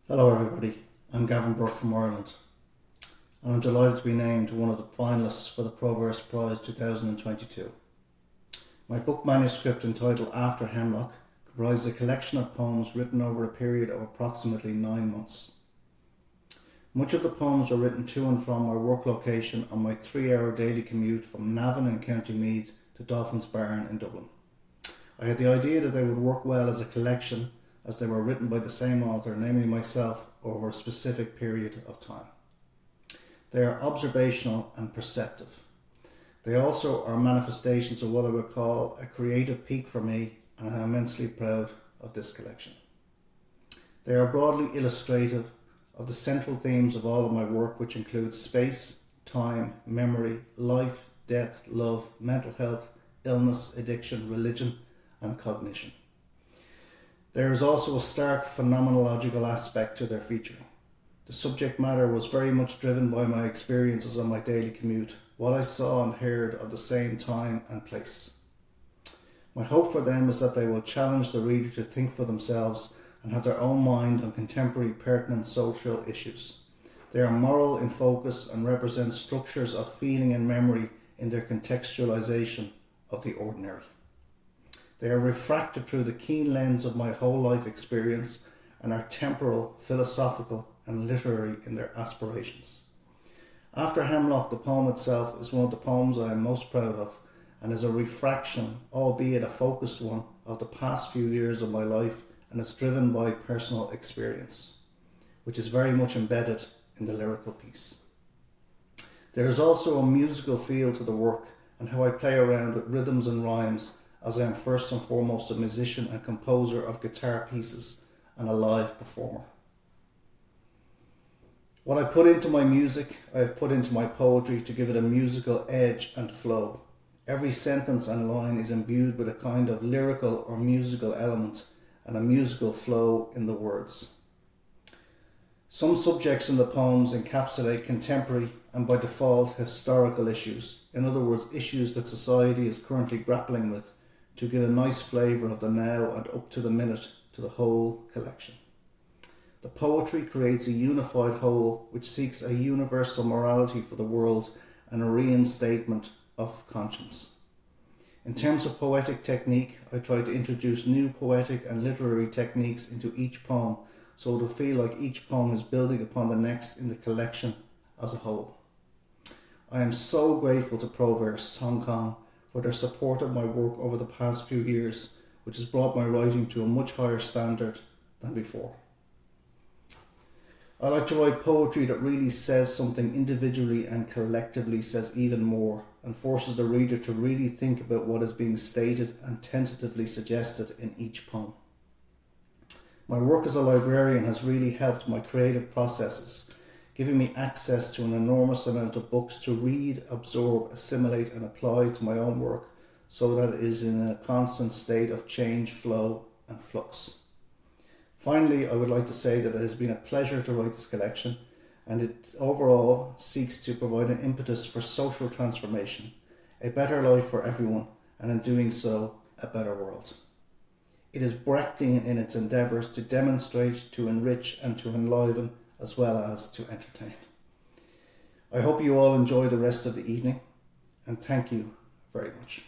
Hello everybody, I'm Gavin Bourke from Ireland and I'm delighted to be named one of the finalists for the Proverse Prize 2022. My book manuscript entitled After Hemlock comprises a collection of poems written over a period of approximately 9 months. Much of the poems were written to and from my work location on my 3-hour daily commute from Navan in County Meath to Dolphin's Barn in Dublin. I had the idea that they would work well as a collection as they were written by the same author, namely myself, over a specific period of time. They are observational and perceptive. They also are manifestations of what I would call a creative peak for me, and I'm immensely proud of this collection. They are broadly illustrative of the central themes of all of my work, which includes space, time, memory, life, death, love, mental health, illness, addiction, religion, and cognition. There is also a stark phenomenological aspect to their featuring. The subject matter was very much driven by my experiences on my daily commute, what I saw and heard of the same time and place. My hope for them is that they will challenge the reader to think for themselves and have their own mind on contemporary pertinent social issues. They are moral in focus and represent structures of feeling and memory in their contextualization of the ordinary. They are refracted through the keen lens of my whole life experience and are temporal, philosophical and literary in their aspirations. After Hemlock, the poem itself, is one of the poems I am most proud of and is a refraction, albeit a focused one, of the past few years of my life, and it's driven by personal experience, which is very much embedded in the lyrical piece. There is also a musical feel to the work and how I play around with rhythms and rhymes, as I am first and foremost a musician and composer of guitar pieces and a live performer. What I put into my music, I have put into my poetry to give it a musical edge and flow. Every sentence and line is imbued with a kind of lyrical or musical element and a musical flow in the words. Some subjects in the poems encapsulate contemporary and by default historical issues, in other words issues that society is currently grappling with, to give a nice flavour of the now and up to the minute to the whole collection. The poetry creates a unified whole which seeks a universal morality for the world and a reinstatement of conscience. In terms of poetic technique, I try to introduce new poetic and literary techniques into each poem, so it will feel like each poem is building upon the next in the collection as a whole. I am so grateful to Proverse Hong Kong for their support of my work over the past few years, which has brought my writing to a much higher standard than before. I like to write poetry that really says something individually and collectively says even more, and forces the reader to really think about what is being stated and tentatively suggested in each poem. My work as a librarian has really helped my creative processes, giving me access to an enormous amount of books to read, absorb, assimilate and apply to my own work, so that it is in a constant state of change, flow and flux. Finally, I would like to say that it has been a pleasure to write this collection, and it overall seeks to provide an impetus for social transformation, a better life for everyone, and in doing so, a better world. It is Brechtian in its endeavours to demonstrate, to enrich and to enliven, as well as to entertain. I hope you all enjoy the rest of the evening, and thank you very much.